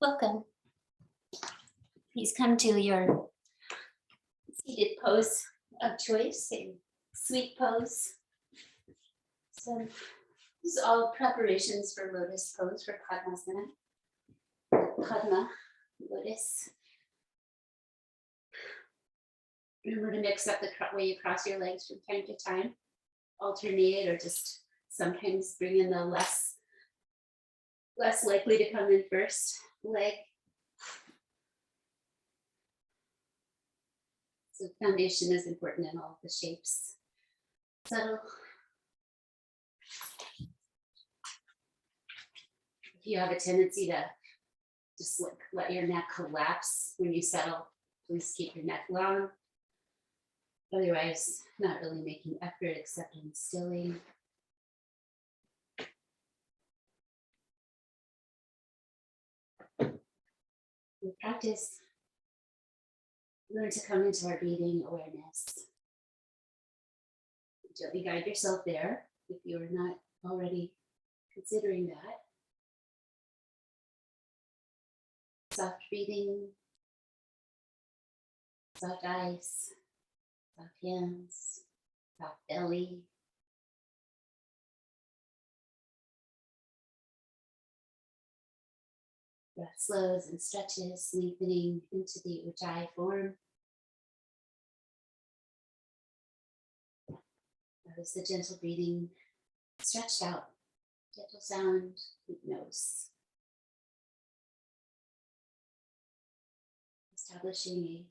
Welcome. Please come to your seated pose of choice, a sweet pose. So this is all preparations for lotus pose for Padmasana. Padma, lotus. Remember to mix up the way you cross your legs from time to time. Alternate or just sometimes bring in the less likely to come in first leg. So foundation is important in all of the shapes. Settle. If you have a tendency to just let your neck collapse when you settle, please keep your neck long. Otherwise, not really making effort except in stilling. We practice, learn to come into our breathing awareness. Gently guide yourself there if you are not already considering that. Soft breathing, soft eyes, soft hands, soft belly. Breath slows and stretches, lengthening into the Ujjayi form. Notice the gentle breathing, stretched out, gentle sound, deep nose. Establishing a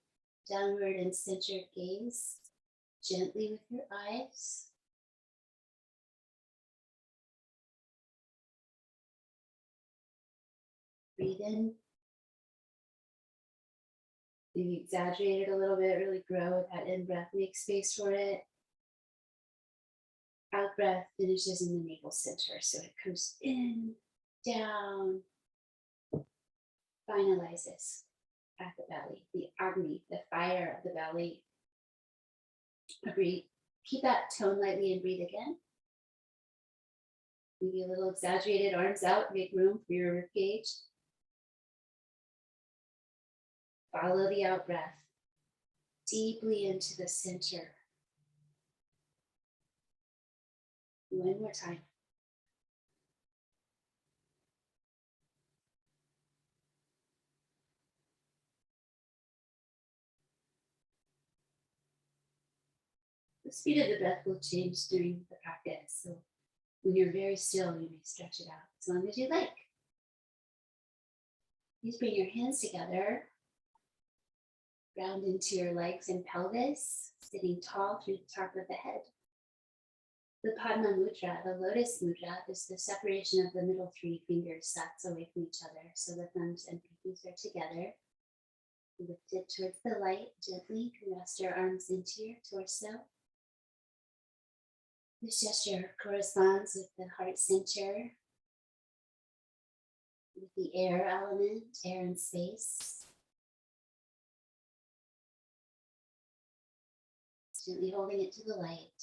downward and centered gaze, gently with your eyes. Breathe in. Maybe exaggerate it a little bit, really grow with that in-breath, make space for it. Out breath finishes in the navel center, so it comes in, down, finalizes at the belly, the Agni, the fire of the belly. Breathe. Keep that tone lightly and breathe again. Maybe a little exaggerated, arms out, make room for your rib cage. Follow the out breath deeply into the center. One more time. The speed of the breath will change during the practice. So when you're very still, you may stretch it out as long as you like. Please bring your hands together. Ground into your legs and pelvis, sitting tall through the top of the head. The Padma Mudra, the Lotus Mudra, is the separation of the middle three fingers sets away from each other. So the thumbs and pinkies are together. Lifted towards the light, gently rest your arms into your torso. This gesture corresponds with the heart center, with the air element, air and space. Gently holding it to the light.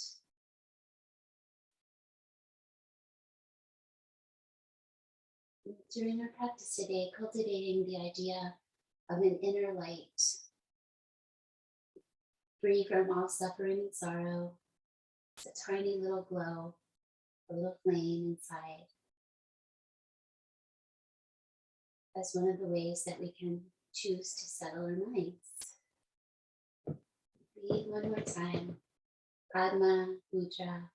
During our practice today, cultivating the idea of an inner light, free from all suffering and sorrow. It's a tiny little glow, a little flame inside. That's one of the ways that we can choose to settle our minds. Breathe one more time. Padma Mudra.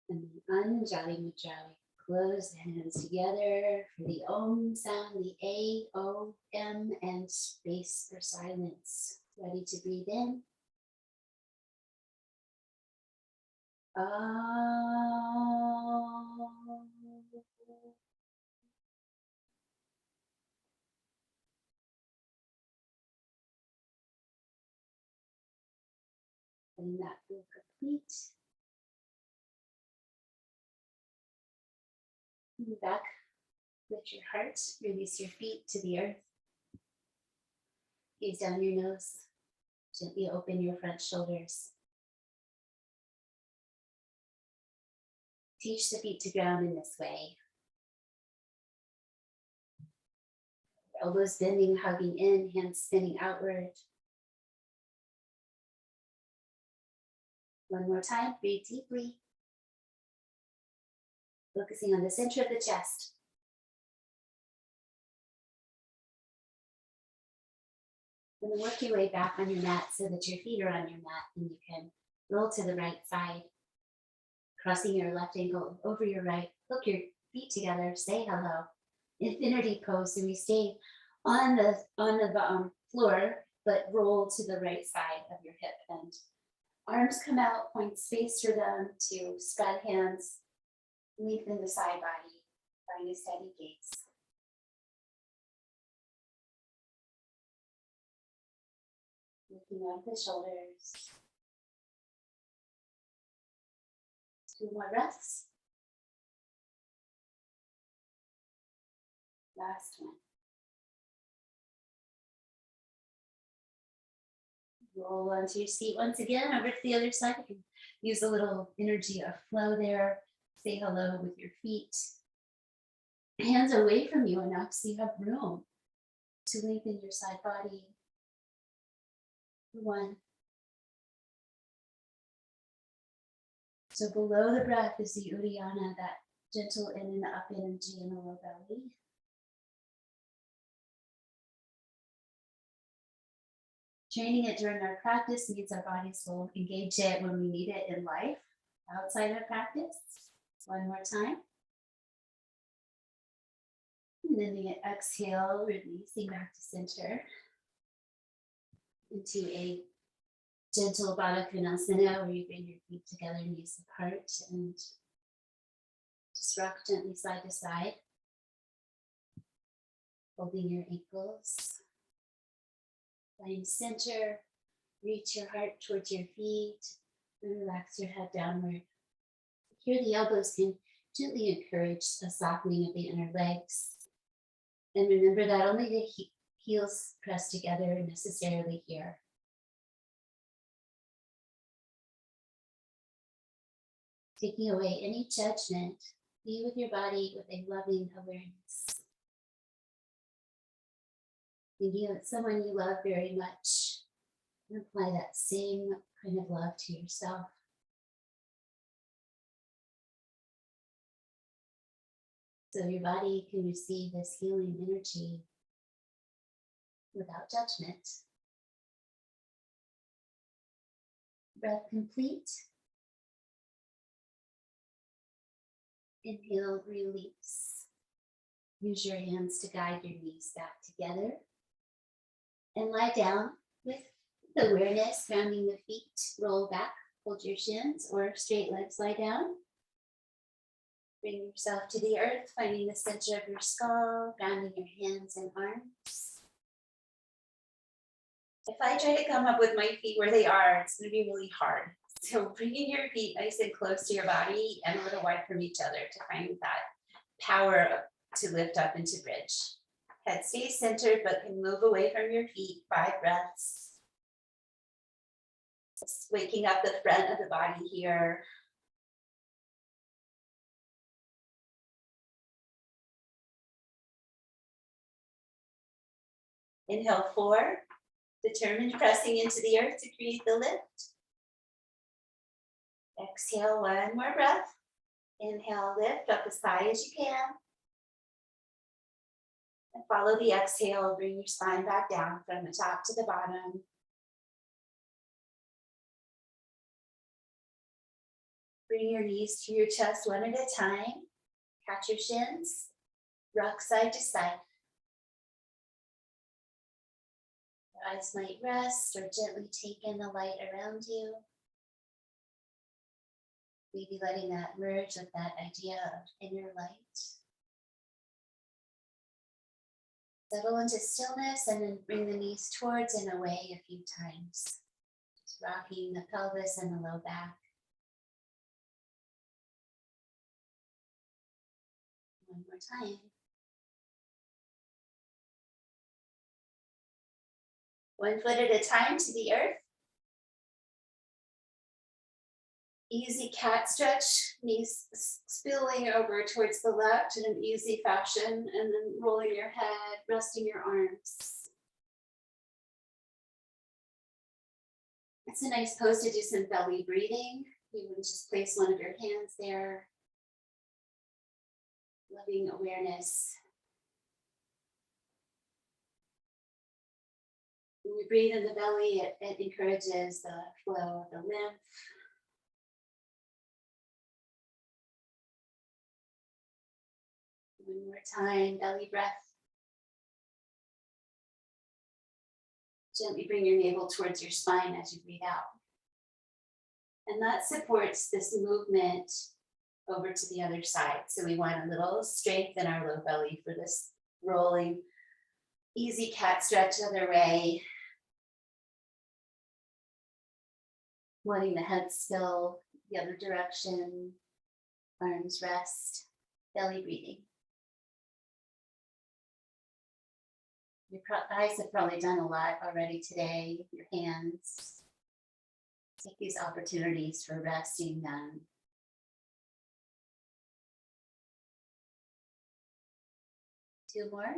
And then Anjali Mudra. We close the hands together for the Om sound, the A, O, M, and space for silence. Ready to breathe in. And that will complete. Move back with your heart, release your feet to the earth. Gaze down your nose, gently open your front shoulders. Teach the feet to ground in this way. Elbows bending, hugging in, hands spinning outward. One more time, breathe deeply. Focusing on the center of the chest. And then work your way back on your mat so that your feet are on your mat and you can roll to the right side. Crossing your left ankle over your right. Hook your feet together, say hello. Infinity pose, so we stay on the floor, but roll to the right side of your hip. And arms come out, point space for them to spread hands, lengthen the side body, find a steady gaze. Lifting up the shoulders. 2 more breaths. Last one. Roll onto your seat once again, over to the other side. You can use a little energy of flow there. Say hello with your feet. Hands away from you enough so you have room to lengthen your side body. 1. So below the breath is the Uddiyana, that gentle in and up energy in the low belly. Training it during our practice means our bodies will engage it when we need it in life, outside of practice. 1 more time. And then the exhale, releasing back to center into a gentle Baddha Konasana, where you bring your feet together, knees apart, and just rock gently side to side, holding your ankles. Find center, reach your heart towards your feet, and relax your head downward. Here the elbows can gently encourage a softening of the inner legs. And remember that only the heels press together necessarily here. Taking away any judgment, be with your body with a loving awareness. Thinking of someone you love very much, and apply that same kind of love to yourself. So your body can receive this healing energy without judgment. Breath complete. Inhale, release. Use your hands to guide your knees back together. And lie down with awareness, grounding the feet. Roll back, hold your shins, or straight legs, lie down. Bring yourself to the earth, finding the center of your skull, grounding your hands and arms. If I try to come up with my feet where they are, it's going to be really hard. So bringing your feet nice and close to your body and a little wide from each other to find that power to lift up into bridge. Head stays centered, but can move away from your feet. 5 breaths. Just waking up the front of the body here. Inhale 4, determined pressing into the earth to create the lift. Exhale 1 more breath. Inhale, lift up as high as you can. And follow the exhale, bring your spine back down from the top to the bottom. Bring your knees to your chest one at a time. Catch your shins. Rock side to side. Your eyes might rest or gently take in the light around you. Maybe letting that merge with that idea of inner light. Settle into stillness and then bring the knees towards and away a few times. Just rocking the pelvis and the low back. One more time. One foot at a time to the earth. Easy cat stretch, knees spilling over towards the left in an easy fashion, and then rolling your head, resting your arms. It's a nice pose to do some belly breathing. You would just place one of your hands there. Loving awareness. When you breathe in the belly, it encourages the flow of the lymph. One more time, belly breath. Gently bring your navel towards your spine as you breathe out. And that supports this movement over to the other side. So we want a little strength in our low belly for this rolling, easy cat stretch other way. Letting the head spill the other direction, arms rest, belly breathing. Your eyes have probably done a lot already today, your hands. Take these opportunities for resting them. Two more.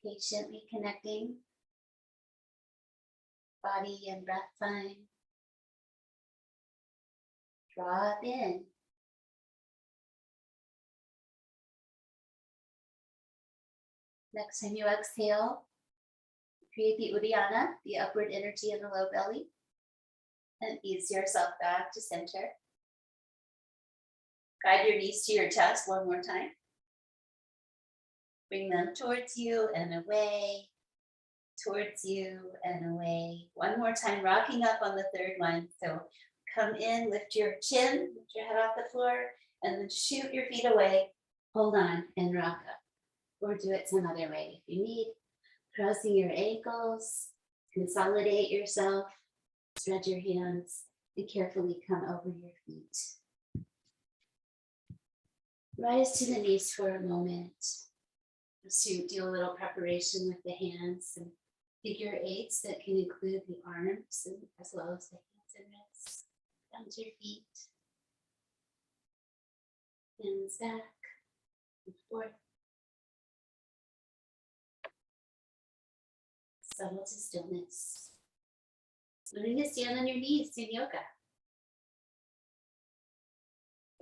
Patiently connecting. Body and breath find. Drop in. Next time you exhale, create the Uddiyana, the upward energy in the low belly, and ease yourself back to center. Guide your knees to your chest one more time. Bring them towards you and away, towards you and away. One more time, rocking up on the third one. So come in, lift your chin, lift your head off the floor, and then shoot your feet away. Hold on and rock up. Or do it some other way. If you need, crossing your ankles, consolidate yourself, spread your hands, and carefully come over your feet. Rise to the knees for a moment. So you do a little preparation with the hands and figure eights that can include the arms and as well as the hands and wrists. Down to your feet. Hands back and forth. Settle to stillness. Learning to stand on your knees in yoga.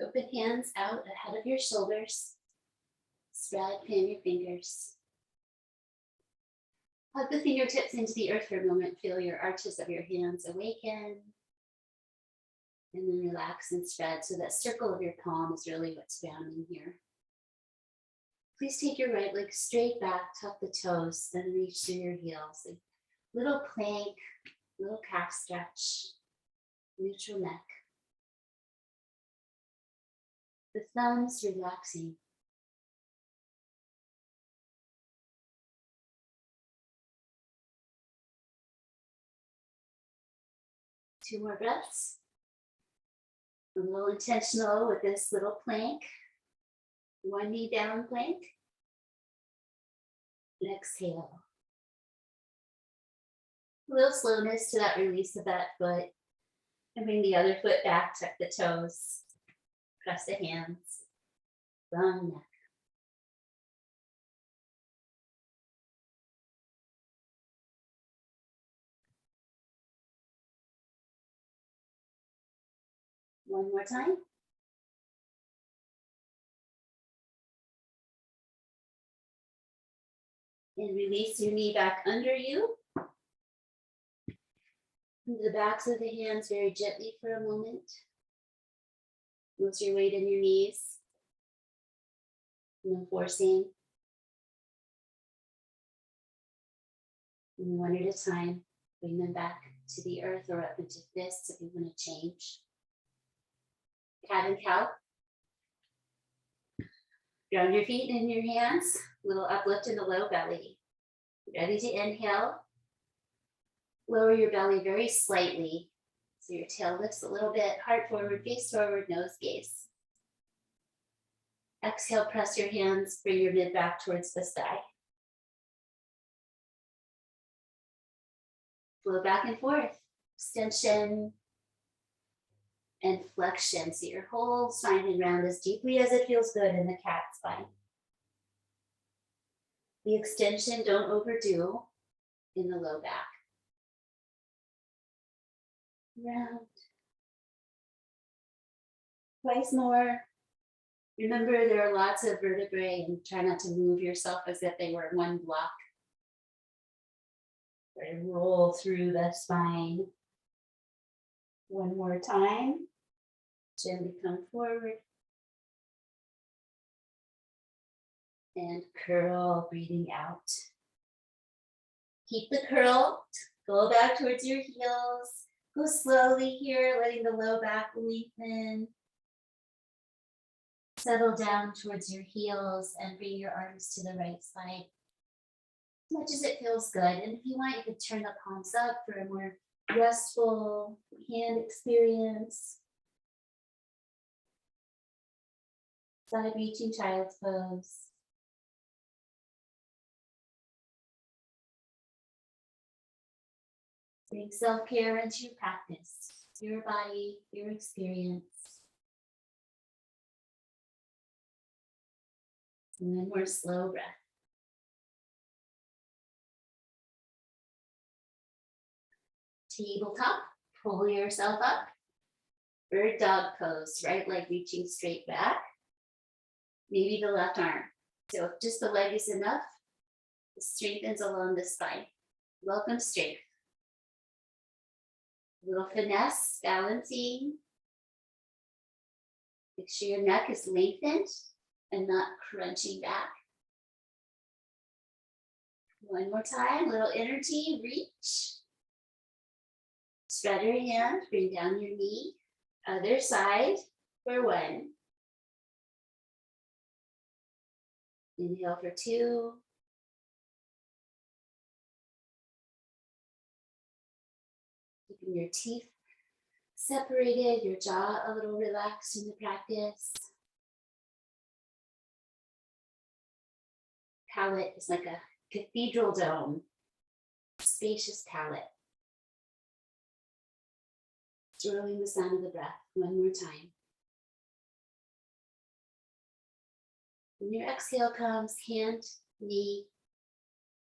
Open hands out ahead of your shoulders. Spread, fan your fingers. Hug the fingertips into the earth for a moment. Feel your arches of your hands awaken. And then relax and spread. So that circle of your palm is really what's grounding here. Please take your right leg straight back, tuck the toes, then reach through your heels. A little plank, little calf stretch, neutral neck. The thumbs relaxing. Two more breaths. A little intentional with this little plank. One knee down plank. And exhale. A little slowness to that release of that foot. And bring the other foot back, tuck the toes. Press the hands. Thumb, neck. One more time. And release your knee back under you. Into the backs of the hands very gently for a moment. Most your weight in your knees. No forcing. And one at a time, bring them back to the earth or up into fists if you want to change. Cat and cow. Ground your feet in your hands. Little uplift in the low belly. Ready to inhale. Lower your belly very slightly. So your tail lifts a little bit. Heart forward, face forward, nose gaze. Exhale, press your hands, bring your mid back towards the sky. Flow back and forth. extension, and flexion. So your whole spine can round as deeply as it feels good in the cat spine. The extension, don't overdo in the low back. Round. Twice more. Remember, there are lots of vertebrae, and try not to move yourself as if they were one block. Try to roll through the spine. One more time. Gently come forward. And curl, breathing out. Keep the curl. Go back towards your heels. Go slowly here, letting the low back lengthen. Settle down towards your heels and bring your arms to the right side. As much as it feels good. And if you want, you could turn the palms up for a more restful hand experience. Side reaching child's pose. Bring self-care into your practice, your body, your experience. And then more slow breath. Tabletop, pull yourself up. Bird dog pose, right leg reaching straight back. Maybe the left arm. So if just the leg is enough, it strengthens along the spine. Welcome strength. Little finesse, balancing. Make sure your neck is lengthened and not crunching back. One more time, little energy, reach. Spread your hand, bring down your knee. Other side for one. Inhale for two. Keeping your teeth separated, your jaw a little relaxed in the practice. Palate is like a cathedral dome, spacious palate. Swirling the sound of the breath one more time. When your exhale comes, hand, knee,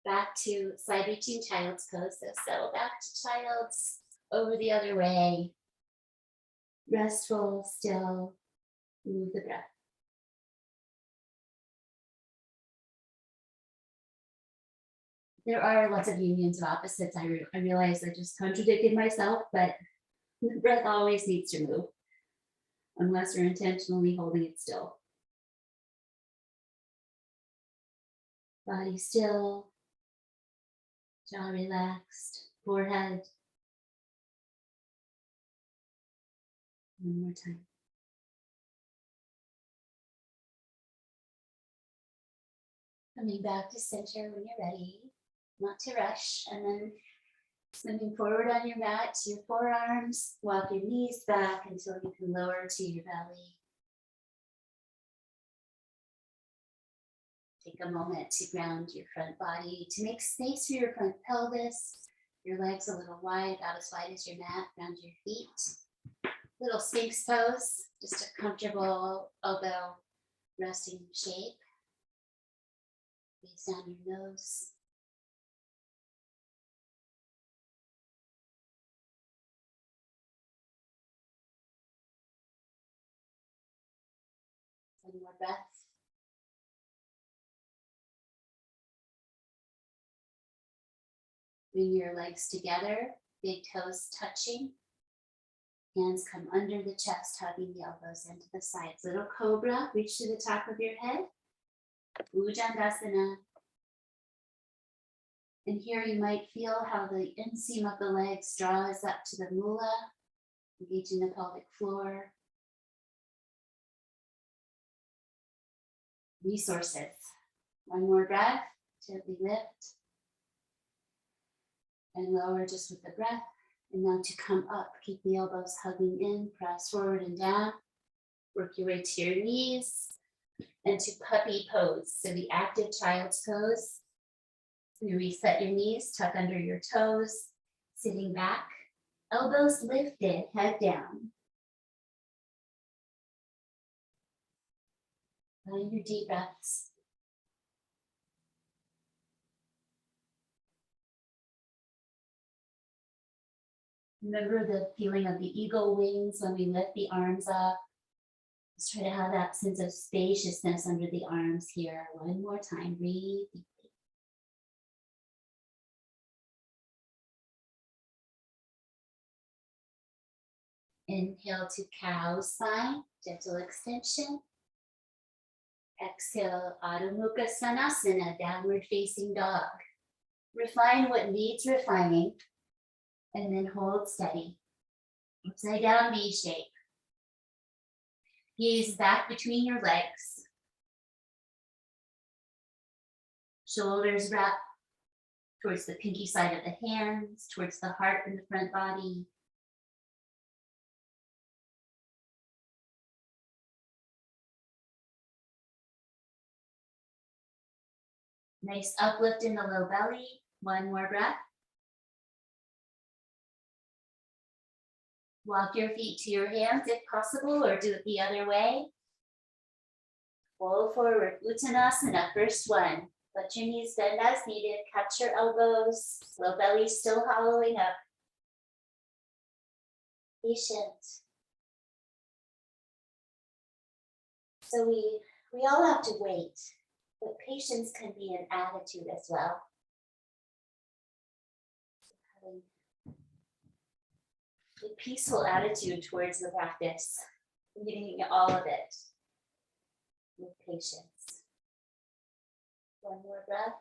back to side reaching child's pose. So settle back to child's, over the other way. Restful, still, move the breath. There are lots of unions of opposites. I realize I just contradicted myself, but the breath always needs to move unless you're intentionally holding it still. Body still, jaw relaxed, forehead. One more time. Coming back to center when you're ready, not to rush, and then swimming forward on your mat to your forearms, walk your knees back until you can lower to your belly. Take a moment to ground your front body, to make space for your front pelvis, your legs a little wide, about as wide as your mat, ground your feet. Little Sphinx pose, just a comfortable elbow resting shape. Gaze down your nose. One more breath. Bring your legs together, big toes touching. Hands come under the chest, hugging the elbows into the sides. Little cobra, reach to the top of your head. Bhujangasana. And here you might feel how the inseam of the legs draws up to the mula, engaging the pelvic floor. Resources. One more breath, gently lift. And lower just with the breath. And now to come up, keep the elbows hugging in, press forward and down. Work your way to your knees. And to puppy pose, so the active child's pose. You reset your knees, tuck under your toes, sitting back. Elbows lifted, head down. Find your deep breaths. Remember the feeling of the eagle wings when we lift the arms up. Let's try to have that sense of spaciousness under the arms here. One more time, breathe deeply. Inhale to cow spine, gentle extension. Exhale, Adho Mukha Svanasana, downward facing dog. Refine what needs refining, and then hold steady. Upside down V shape. Gaze back between your legs. Shoulders wrap towards the pinky side of the hands, towards the heart and the front body. Nice uplift in the low belly. One more breath. Walk your feet to your hands if possible, or do it the other way. Fold forward, Uttanasana, first one. Let your knees bend as needed. Catch your elbows. Low belly still hollowing up. Patient. So we all have to wait, but patience can be an attitude as well. Having a peaceful attitude towards the practice, meeting all of it with patience. One more breath.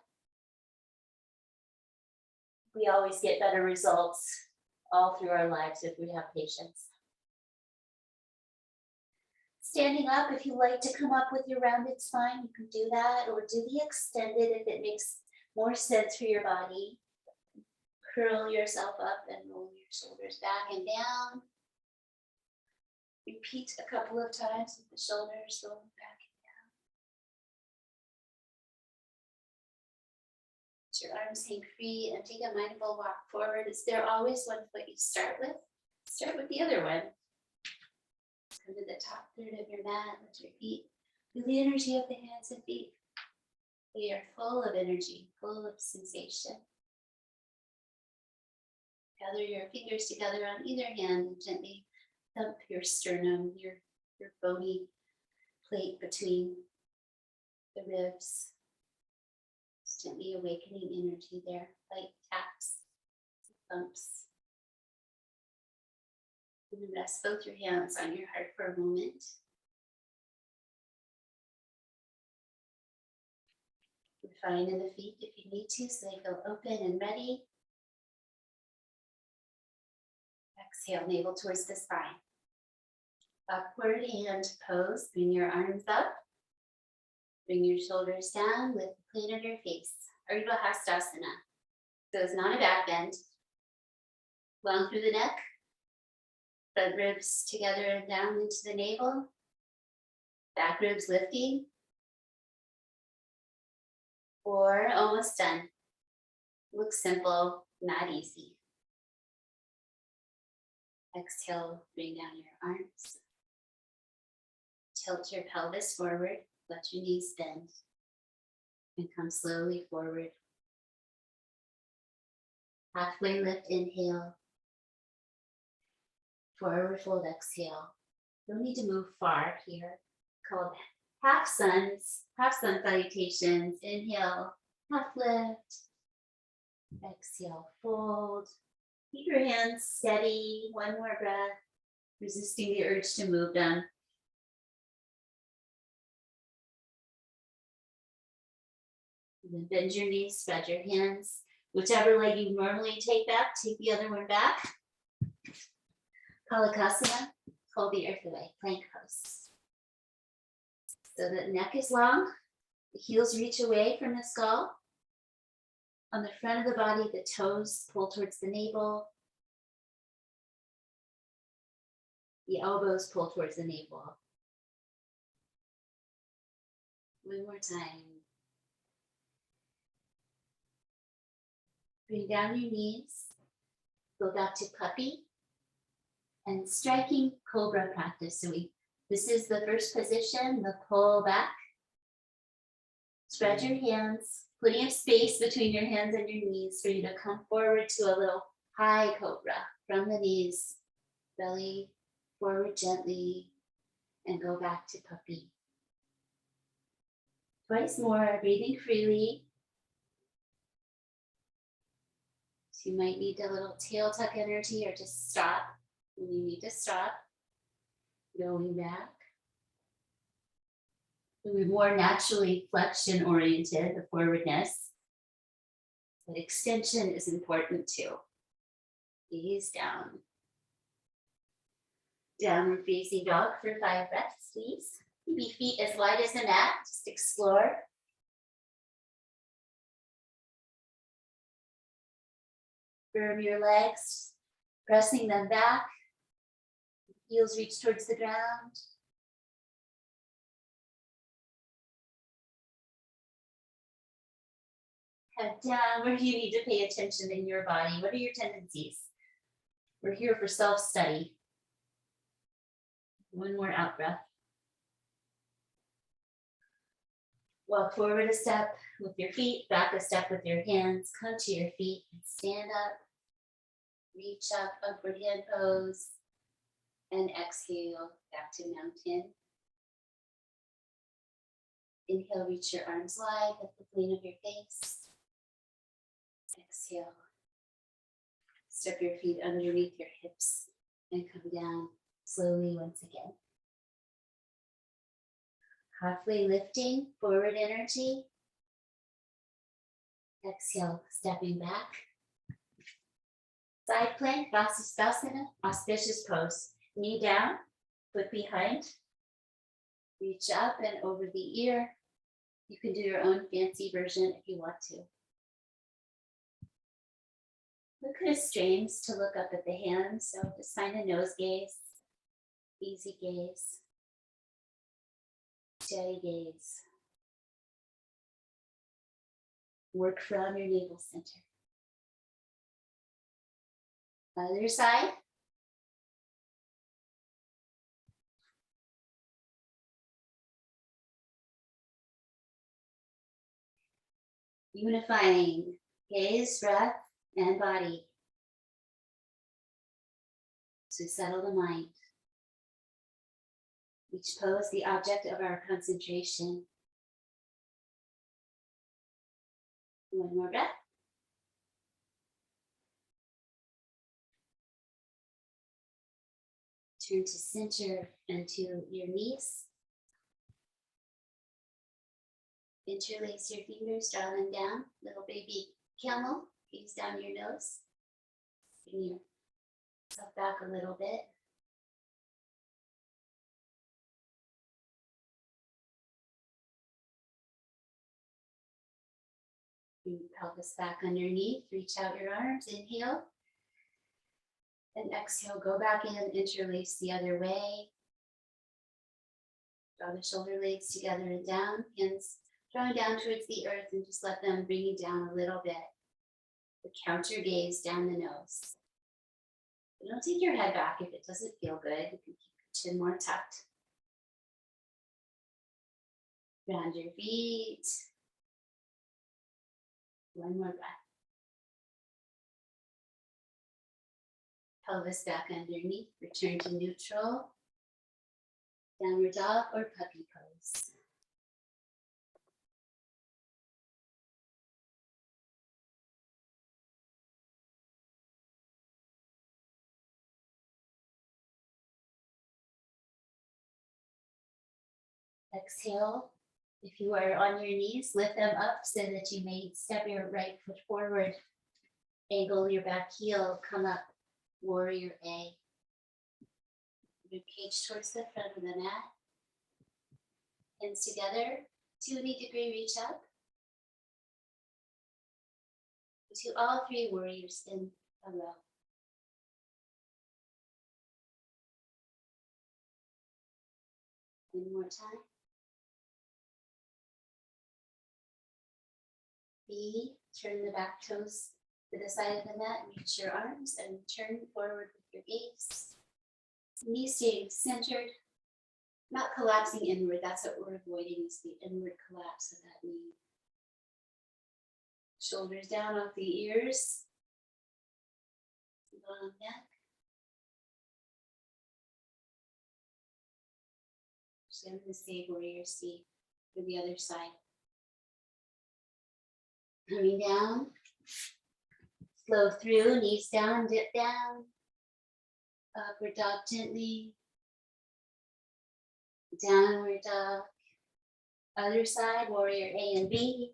We always get better results all through our lives if we have patience. Standing up, if you like to come up with your rounded spine, you can do that, or do the extended if it makes more sense for your body. Curl yourself up and roll your shoulders back and down. Repeat a couple of times with the shoulders going back and down. Let your arms hang free and take a mindful walk forward. Is there always one foot you start with? Start with the other one. Come to the top third of your mat, lift your feet. Feel the energy of the hands and feet. They are full of energy, full of sensation. Gather your fingers together on either hand and gently thump your sternum, your bony plate between the ribs. Just gently awakening energy there, light taps, thumps. And then rest both your hands on your heart for a moment. Refine in the feet if you need to, so they feel open and ready. Exhale, navel towards the spine. Upward hand pose, bring your arms up. Bring your shoulders down, lift the plane of your face. Ardha Hastasana. So it's not a back bend. Long through the neck. Front ribs together and down into the navel. Back ribs lifting. 4, almost done. Looks simple, not easy. Exhale, bring down your arms. Tilt your pelvis forward, let your knees bend, and come slowly forward. Halfway lift, inhale. Forward fold, exhale. Don't need to move far here. Called half sun salutations. Inhale, half lift. Exhale, fold. Keep your hands steady. One more breath. Resisting the urge to move them. And then bend your knees, spread your hands. Whichever leg you normally take back, take the other one back. Palakasana, hold the earth away, plank pose. So the neck is long, the heels reach away from the skull. On the front of the body, the toes pull towards the navel. The elbows pull towards the navel. One more time. Bring down your knees. Go back to puppy. And striking cobra practice. So this is the first position, the pull back. Spread your hands, plenty of space between your hands and your knees for you to come forward to a little high cobra from the knees, belly forward gently, and go back to puppy. Twice more, breathing freely. So you might need a little tail tuck energy or just stop when you need to stop. Going back. We're more naturally flexion oriented, the forwardness. But extension is important too. Gaze down. Downward facing dog for 5 breaths, please. Maybe feet as wide as the mat, just explore. Firm your legs, pressing them back. Heels reach towards the ground. Head down. Where do you need to pay attention in your body? What are your tendencies? We're here for self-study. One more out breath. Walk forward a step with your feet, back a step with your hands. Come to your feet and stand up. Reach up, upward hand pose. And exhale, back to mountain. Inhale, reach your arms wide at the plane of your face. Exhale. Step your feet underneath your hips and come down slowly once again. Halfway lifting, forward energy. Exhale, stepping back. Side plank, Vasisthasana, auspicious pose. Knee down, foot behind. Reach up and over the ear. You can do your own fancy version if you want to. Look at a strains to look up at the hands, so just find a nose gaze, easy gaze, steady gaze. Work from your navel center. Other side. Unifying gaze, breath, and body. So settle the mind. Each pose the object of our concentration. One more breath. Turn to center and to your knees. Interlace your fingers, draw them down. Little baby camel, gaze down your nose. Bring yourself back a little bit. Bring your pelvis back underneath. Reach out your arms. Inhale. And exhale, go back in, interlace the other way. Draw the shoulder blades together and down. Hands drawing down towards the earth and just let them bring you down a little bit. The counter gaze down the nose. But don't take your head back if it doesn't feel good. You can keep your chin more tucked. Ground your feet. One more breath. Pelvis back underneath. Return to neutral. Downward dog or puppy pose. Exhale. If you are on your knees, lift them up so that you may step your right foot forward. Angle your back heel, come up, warrior A. Rib cage towards the front of the mat. Hands together, 280-degree reach up. To all 3 warriors in a row. One more time. B, turn the back toes to the side of the mat, reach your arms and turn forward with your gaze. Knees staying centered, not collapsing inward. That's what we're avoiding, is the inward collapse of that knee. Shoulders down off the ears. Long neck. So I'm going to say warrior C for the other side. Coming down. Flow through, knees down, dip down. Upward dog gently. Downward dog. Other side, warrior A and B.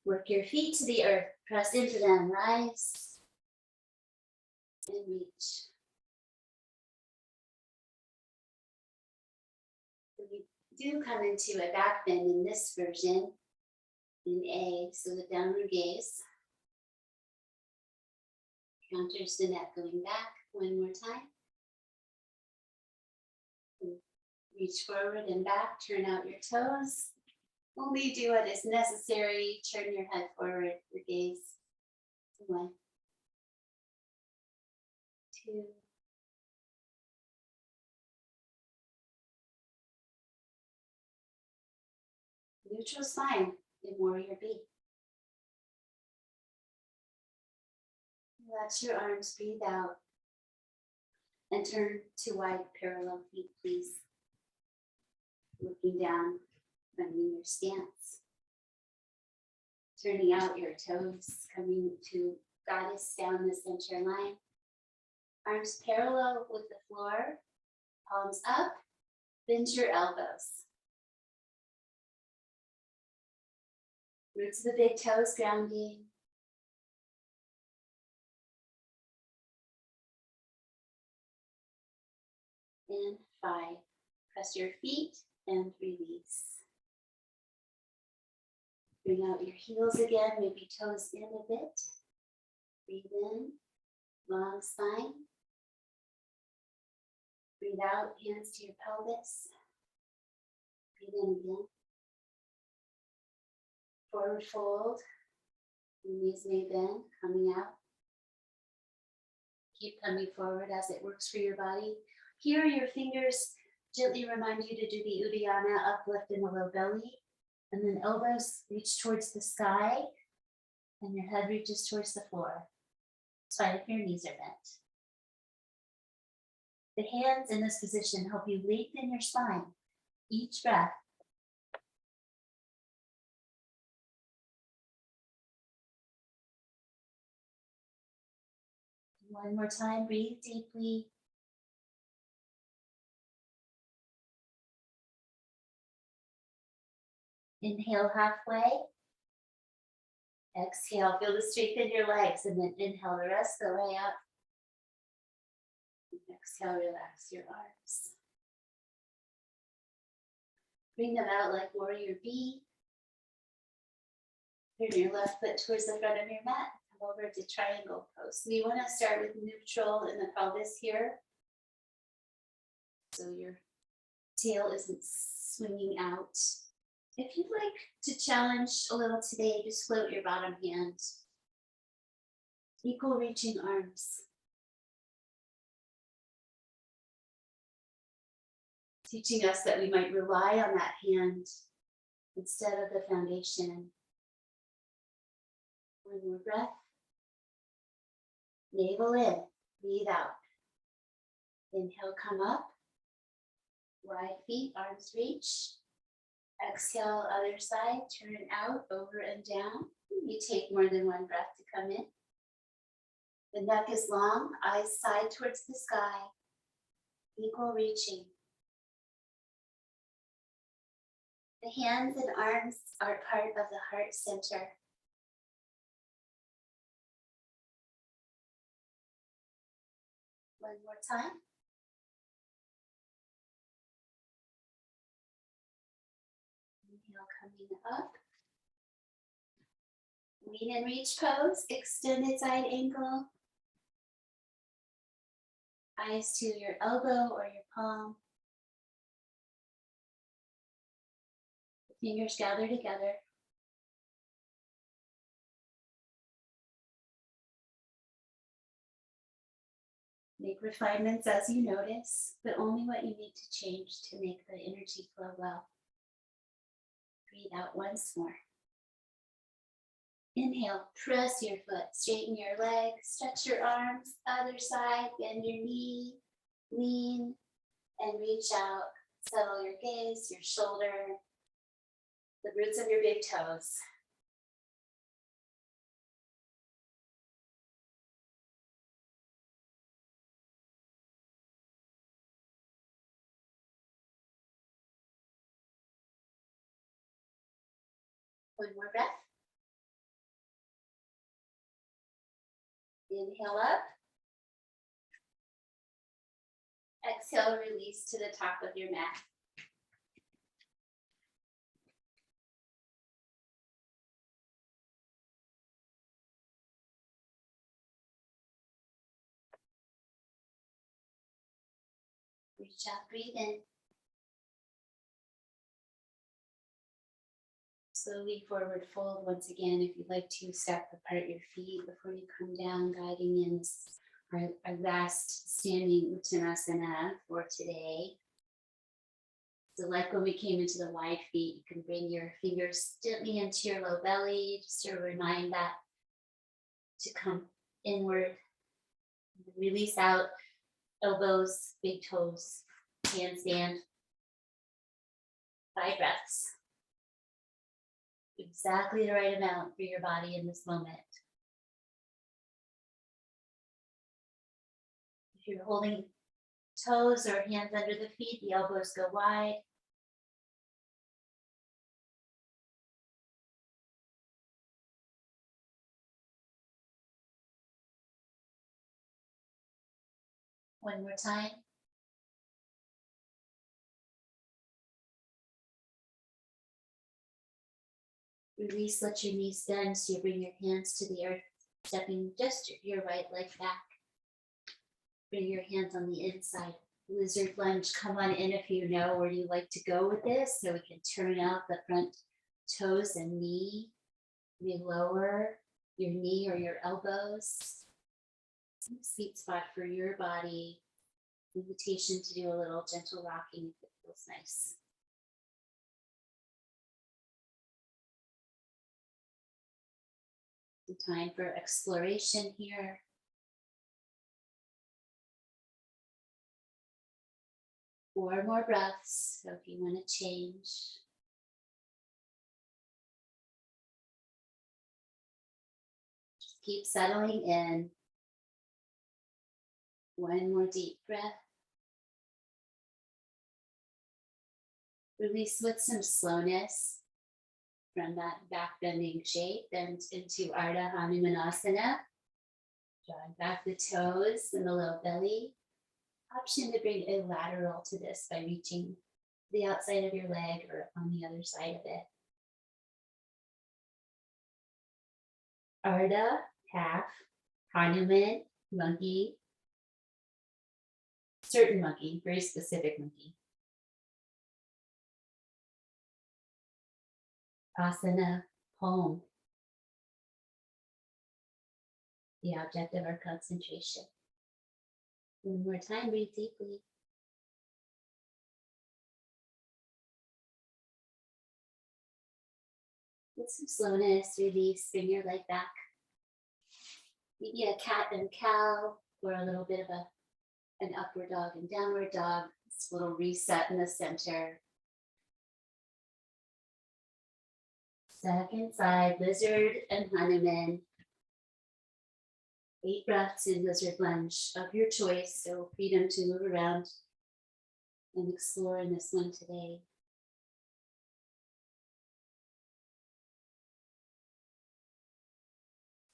Work your feet to the earth. Press into them. Rise and reach. We do come into a back bend in this version in A, so the downward gaze counters the neck going back. One more time. Reach forward and back, turn out your toes. Only do what is necessary. Turn your head forward, your gaze. 1, 2, 3. Neutral spine in warrior B. Relax your arms, breathe out, and turn to wide parallel feet, please. Looking down, finding your stance. Turning out your toes, coming to goddess down the center line. Arms parallel with the floor, palms up, bend your elbows. Roots of the big toes grounding. And 5. Press your feet and release. Bring out your heels again, maybe toes in a bit. Breathe in, long spine. Breathe out, hands to your pelvis. Breathe in again. Forward fold. Knees may bend, coming out. Keep coming forward as it works for your body. Here, your fingers gently remind you to do the Uddiyana, uplift in the low belly. And then elbows reach towards the sky. And your head reaches towards the floor. It's fine if your knees are bent. The hands in this position help you lengthen your spine. Each breath. One more time, breathe deeply. Inhale halfway. Exhale, feel the strength in your legs, and then inhale the rest of the way up. And exhale, relax your arms. Bring them out like warrior B. Turn your left foot towards the front of your mat. Come over to triangle pose. We want to start with neutral in the pelvis here. So your tail isn't swinging out. If you'd like to challenge a little today, just float your bottom hand. Equal reaching arms. Teaching us that we might rely on that hand instead of the foundation. One more breath. Navel in, breathe out. Inhale, come up. Wide feet, arms reach. Exhale, other side, turn out, over and down. You take more than one breath to come in. The neck is long, eyes side towards the sky. Equal reaching. The hands and arms are part of the heart center. One more time. Inhale, coming up. Lean and reach pose, extended side ankle. Eyes to your elbow or your palm. Fingers gather together. Make refinements as you notice, but only what you need to change to make the energy flow well. Breathe out once more. Inhale, press your foot, straighten your leg, stretch your arms, other side, bend your knee, lean, and reach out. Settle your gaze, your shoulder, the roots of your big toes. One more breath. Inhale up. Exhale, release to the top of your mat. Reach out, breathe in. Slowly forward fold once again. If you'd like to, step apart your feet before you come down, guiding in our last standing Uttanasana for today. So like when we came into the wide feet, you can bring your fingers gently into your low belly, just to remind that to come inward. Release out, elbows, big toes, handstand. 5 breaths. Exactly the right amount for your body in this moment. If you're holding toes or hands under the feet, the elbows go wide. One more time. Release, let your knees bend so you bring your hands to the earth, stepping just your right leg back. Bring your hands on the inside. Lizard lunge, come on in if you know where you like to go with this, so we can turn out the front toes and knee. We lower your knee or your elbows. Sweet spot for your body. Invitation to do a little gentle rocking if it feels nice. Some time for exploration here. Four more breaths, so if you want to change. Just keep settling in. One more deep breath. Release with some slowness from that back bending shape and into Ardha Hanumanasana. Drawing back the toes and the low belly. Option to bring a lateral to this by reaching the outside of your leg or on the other side of it. Ardha, half, Hanuman, monkey, certain monkey, very specific monkey. Asana, home, the object of our concentration. One more time, breathe deeply. With some slowness, release, bring your leg back. Maybe a cat and cow, or a little bit of an upward dog and downward dog. This little reset in the center. Second side, lizard and Hanuman. 8 breaths in lizard lunge of your choice, so freedom to move around and explore in this one today.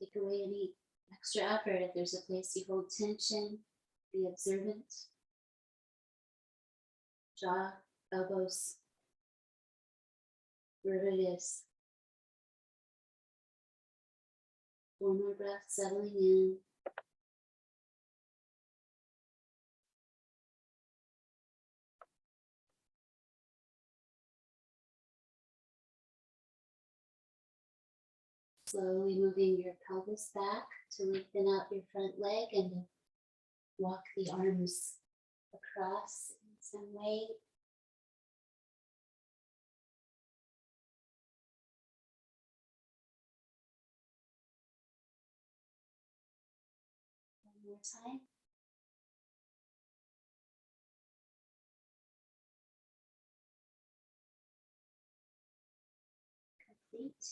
Take away any extra effort. If there's a place you hold tension, be observant. Jaw, elbows, wherever it is. 4 more breaths, settling in. Slowly moving your pelvis back to lengthen out your front leg and Walk the arms across in some way. One more time. Complete.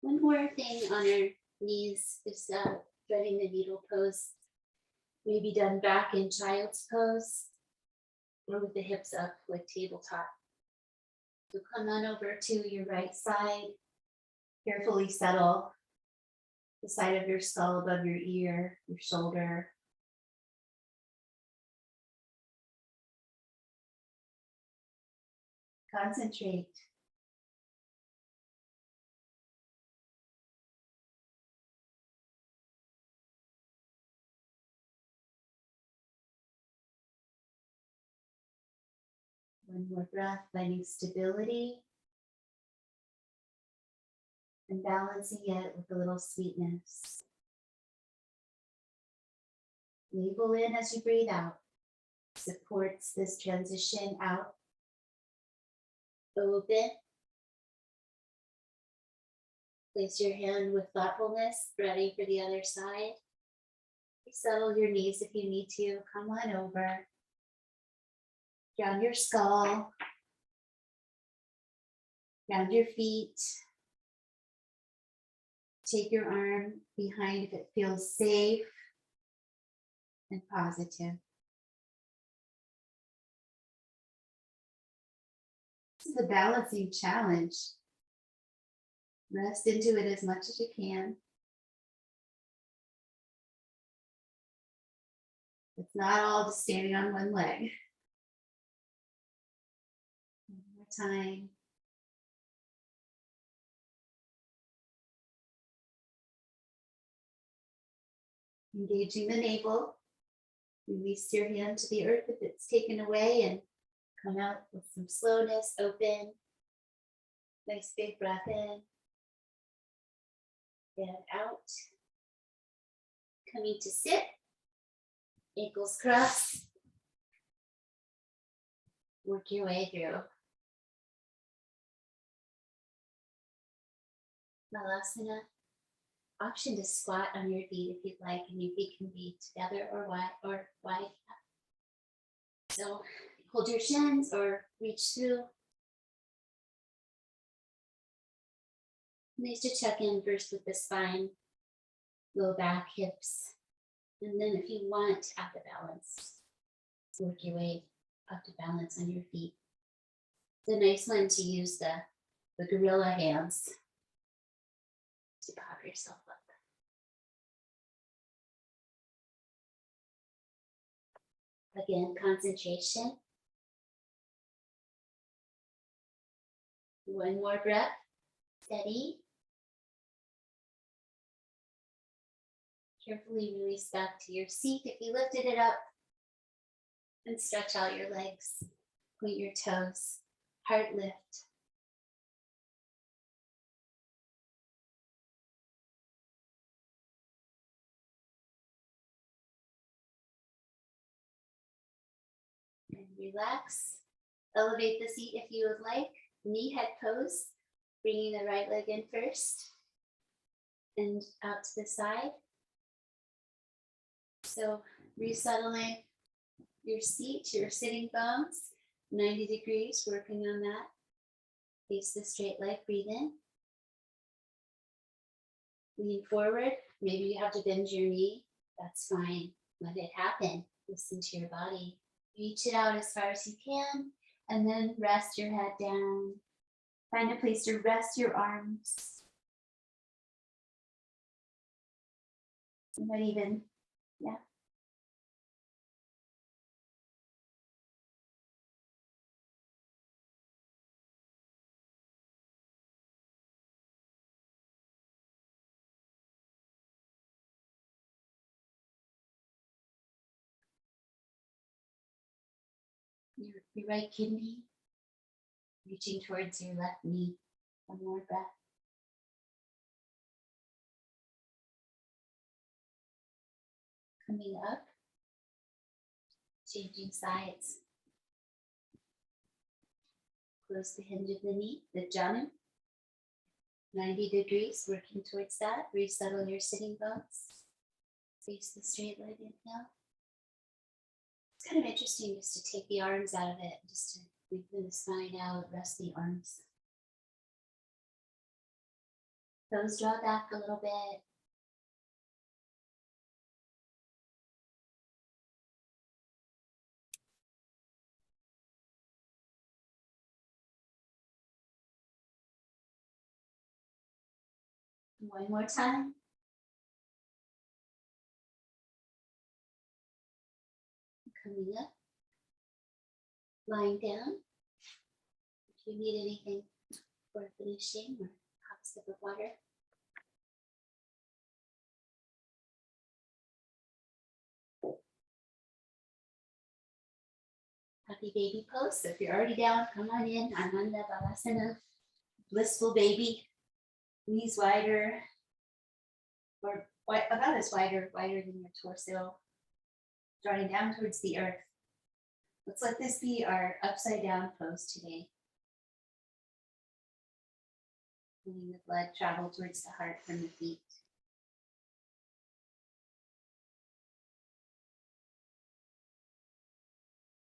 One more thing on our knees is threading the needle pose. Maybe done back in child's pose or with the hips up like tabletop. So come on over to your right side. Carefully settle the side of your skull above your ear, your shoulder. Concentrate. One more breath, finding stability and balancing it with a little sweetness. Navel in as you breathe out. Supports this transition out. Open. Place your hand with thoughtfulness, ready for the other side. Settle your knees if you need to. Come on over. Ground your skull. Ground your feet. Take your arm behind if it feels safe and positive. This is a balancing challenge. Rest into it as much as you can. It's not all just standing on one leg. One more time. Engaging the navel. Release your hand to the earth if it's taken away and come out with some slowness, open. Nice big breath in and out. Coming to sit. Ankles crossed. Work your way through. Malasana. Option to squat on your feet if you'd like, and your feet can be together or wide. So hold your shins or reach through. Nice to check in first with the spine, low back, hips. And then if you want, at the balance, work your way up to balance on your feet. It's a nice one to use the gorilla hands to pop yourself up. Again, concentration. One more breath, steady. Carefully release back to your seat if you lifted it up. And stretch out your legs, point your toes, heart lift. And relax. Elevate the seat if you would like. Knee head pose, bringing the right leg in first and out to the side. So resettling your seat, your sitting bones, 90 degrees, working on that. Face the straight leg, breathe in. Lean forward. Maybe you have to bend your knee. That's fine. Let it happen. Listen to your body. Reach it out as far as you can, and then rest your head down. Find a place to rest your arms. You might even, your right kidney reaching towards your left knee. One more breath. Coming up, Changing sides. Close the hinge of the knee, the janu. 90 degrees, working towards that. Resettle your sitting bones. Face the straight leg, inhale. It's kind of interesting just to take the arms out of it, just to lengthen the spine out, rest the arms. Toes draw back a little bit. One more time. Coming up. Lying down. If you need anything for finishing or a hot sip of water. Happy baby pose. So if you're already down, come on in. Ananda Balasana. Blissful baby. Knees wider. Or about as wider than your torso. Drawing down towards the earth. Let's let this be our upside down pose today. Letting the blood travel towards the heart from the feet.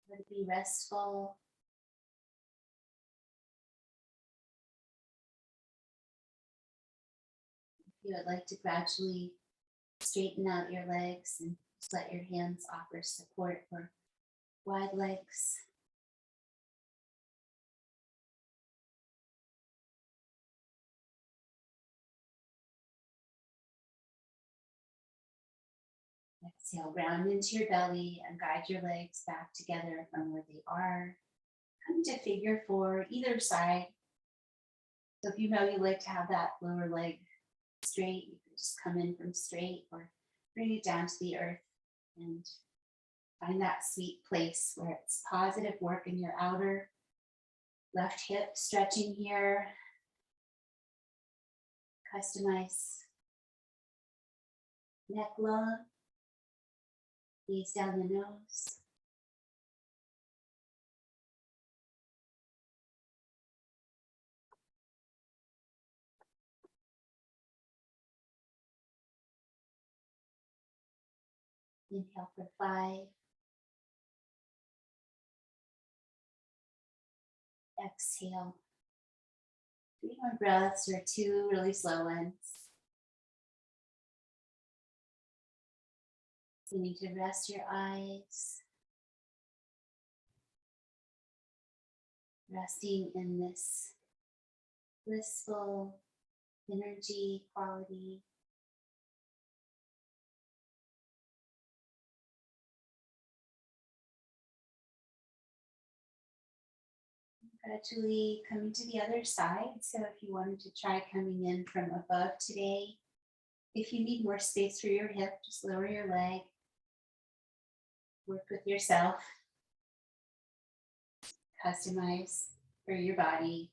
Let it be restful. If you would like to gradually straighten out your legs and just let your hands offer support for wide legs. Exhale, ground into your belly and guide your legs back together from where they are. Come to figure four, either side. So if you know you like to have that lower leg straight, you can just come in from straight or bring it down to the earth and find that sweet place where it's positive work in your outer left hip stretching here. Customize neck long. Gaze down the nose. Inhale for 5. Exhale. 3 more breaths or 2 really slow ones. You need to rest your eyes. Resting in this blissful energy quality. Gradually coming to the other side. So if you wanted to try coming in from above today, if you need more space for your hip, just lower your leg. Work with yourself. Customize for your body.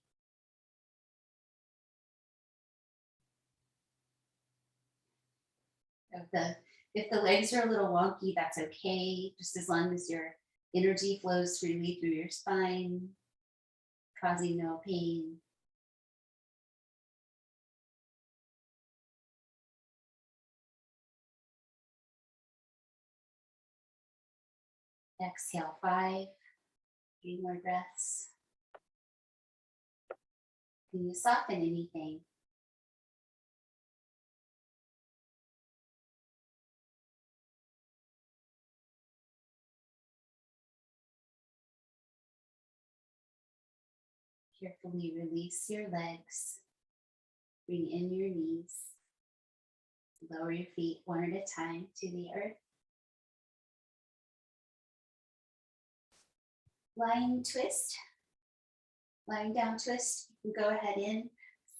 If the legs are a little wonky, that's okay, just as long as your energy flows freely through your spine, causing no pain. Exhale 5, 3 more breaths. Can you soften anything? Carefully release your legs. Bring in your knees. Lower your feet one at a time to the earth. Lying twist. Lying down twist. You can go ahead in.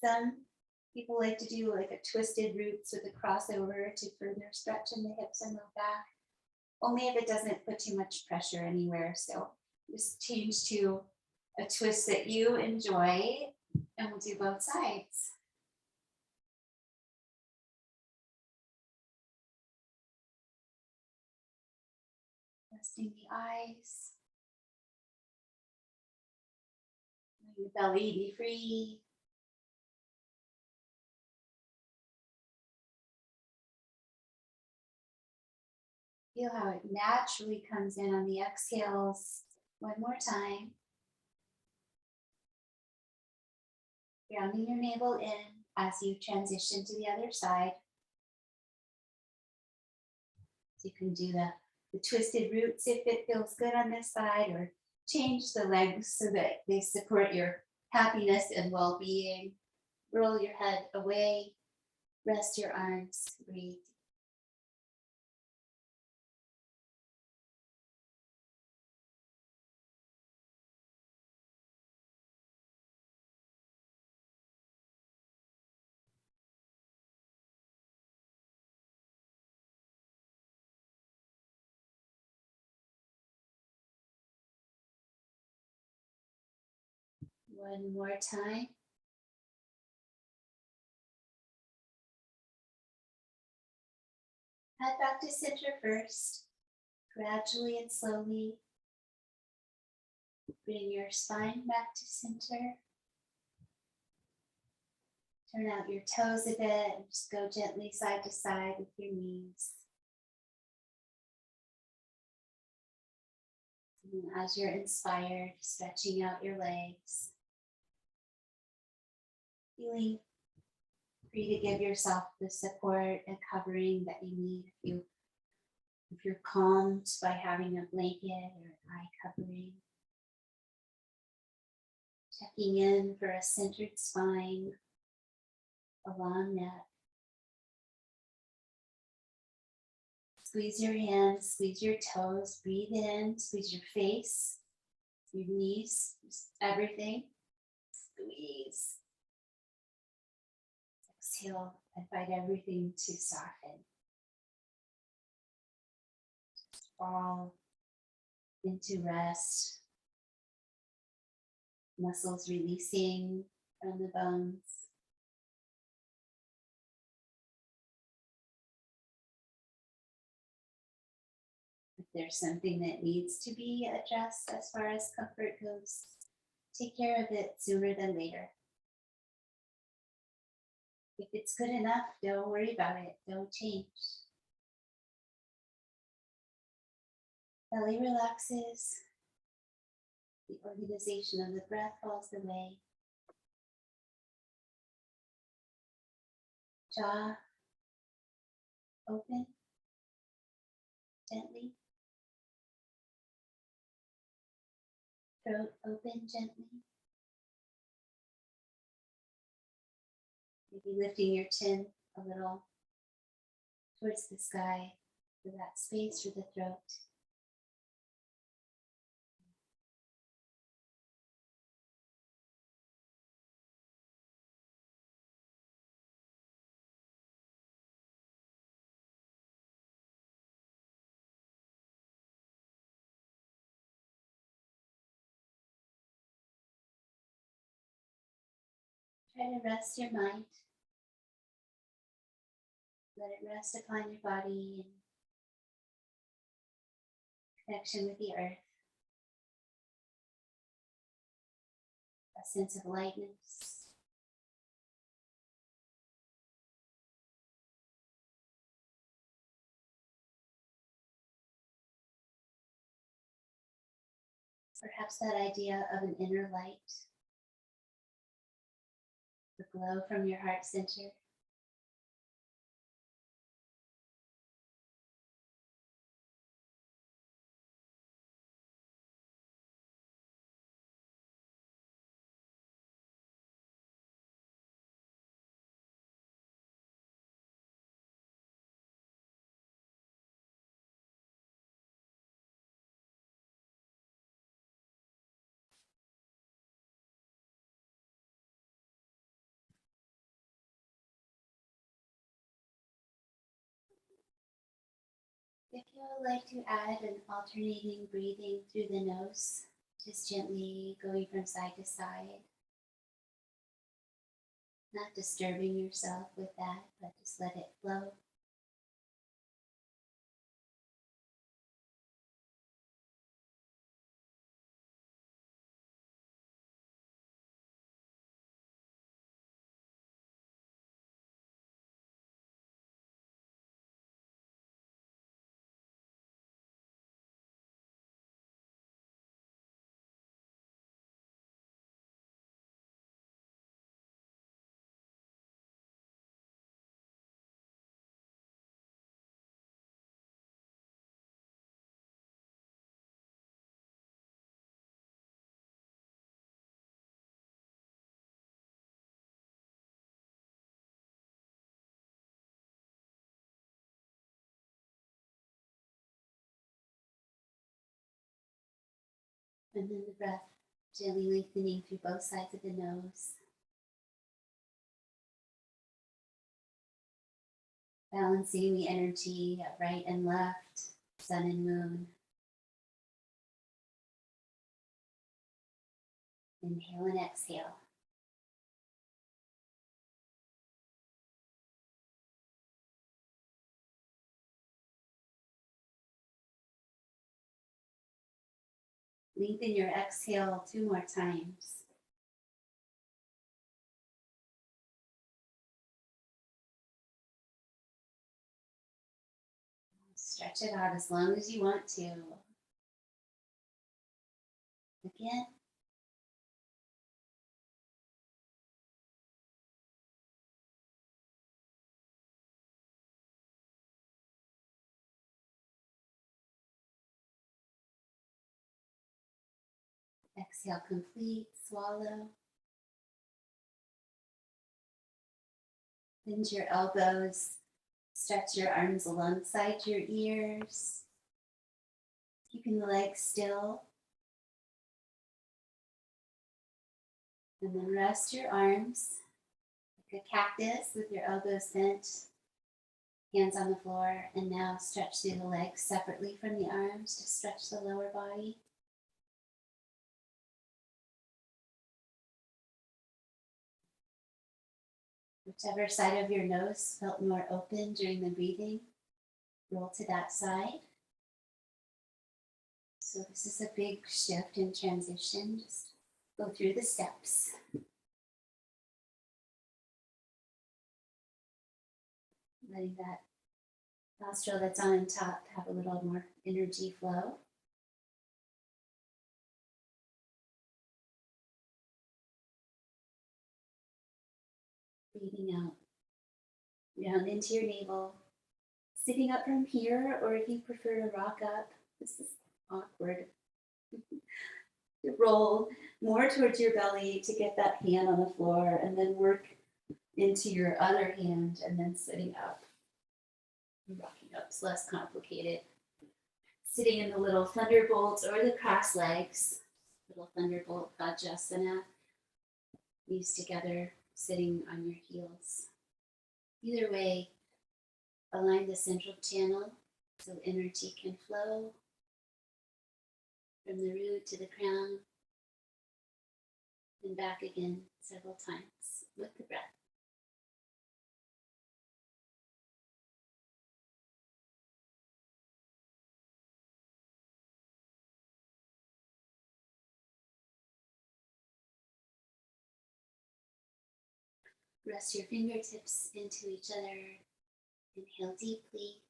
Some people like to do like a twisted roots with a crossover to further stretch in the hips and low back. Only if it doesn't put too much pressure anywhere. So just change to a twist that you enjoy, and we'll do both sides. Resting the eyes. Let your belly be free. Feel how it naturally comes in on the exhales. One more time. Grounding your navel in as you transition to the other side. So you can do the twisted roots if it feels good on this side, or change the legs so that they support your happiness and well-being. Roll your head away, rest your arms, breathe. One more time. Head back to center first. Gradually and slowly bring your spine back to center. Turn out your toes a bit and just go gently side to side with your knees. And as you're inspired, stretching out your legs. Feeling free to give yourself the support and covering that you need. If you're calmed by having a blanket or an eye covering. Checking in for a centered spine, a long neck. Squeeze your hands, squeeze your toes, breathe in, squeeze your face, your knees, just everything. Squeeze. Exhale, invite everything to soften. Just fall into rest. Muscles releasing from the bones. If there's something that needs to be addressed as far as comfort goes, take care of it sooner than later. If it's good enough, don't worry about it. Don't change. Belly relaxes. The organization of the breath falls away. Jaw open gently. Throat open gently. Maybe lifting your chin a little towards the sky for that space for the throat. Try to rest your mind. Let it rest upon your body in connection with the earth. A sense of lightness. Perhaps that idea of an inner light. The glow from your heart center. If you would like to add an alternating breathing through the nose, just gently going from side to side, not disturbing yourself with that, but just let it flow. And then the breath gently lengthening through both sides of the nose. Balancing the energy of right and left, sun and moon. Inhale and exhale. Lengthen your exhale 2 more times. Stretch it out as long as you want to. Again. Exhale, complete, swallow. Bend your elbows, stretch your arms alongside your ears, keeping the legs still. And then rest your arms like a cactus with your elbows bent, hands on the floor. And now stretch through the legs separately from the arms to stretch the lower body. Whichever side of your nose felt more open during the breathing, roll to that side. So this is a big shift and transition. Just go through the steps. Letting that nostril that's on top have a little more energy flow. Breathing out, round into your navel, sitting up from here, or if you prefer to rock up, this is awkward. To roll more towards your belly to get that hand on the floor, and then work into your other hand, and then sitting up. Rocking up is less complicated. Sitting in the little thunderbolt or the cross legs, little thunderbolt Vajrasana, knees together, sitting on your heels. Either way, align the central channel so energy can flow from the root to the crown and back again several times with the breath. Rest your fingertips into each other. Inhale deeply.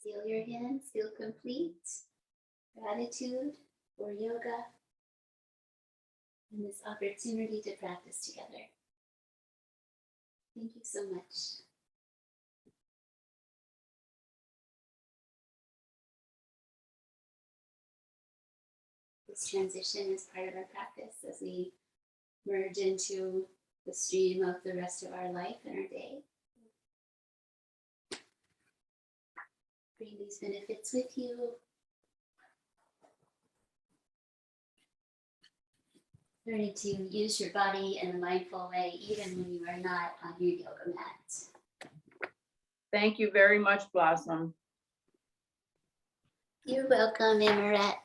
Seal your hands, feel complete. Gratitude for yoga and this opportunity to practice together. Thank you so much. This transition is part of our practice as we merge into the stream of the rest of our life and our day. Bring these benefits with you. Learning to use your body in a mindful way, even when you are not on your yoga mat. Thank you very much, Blossom. You're welcome, Amaret.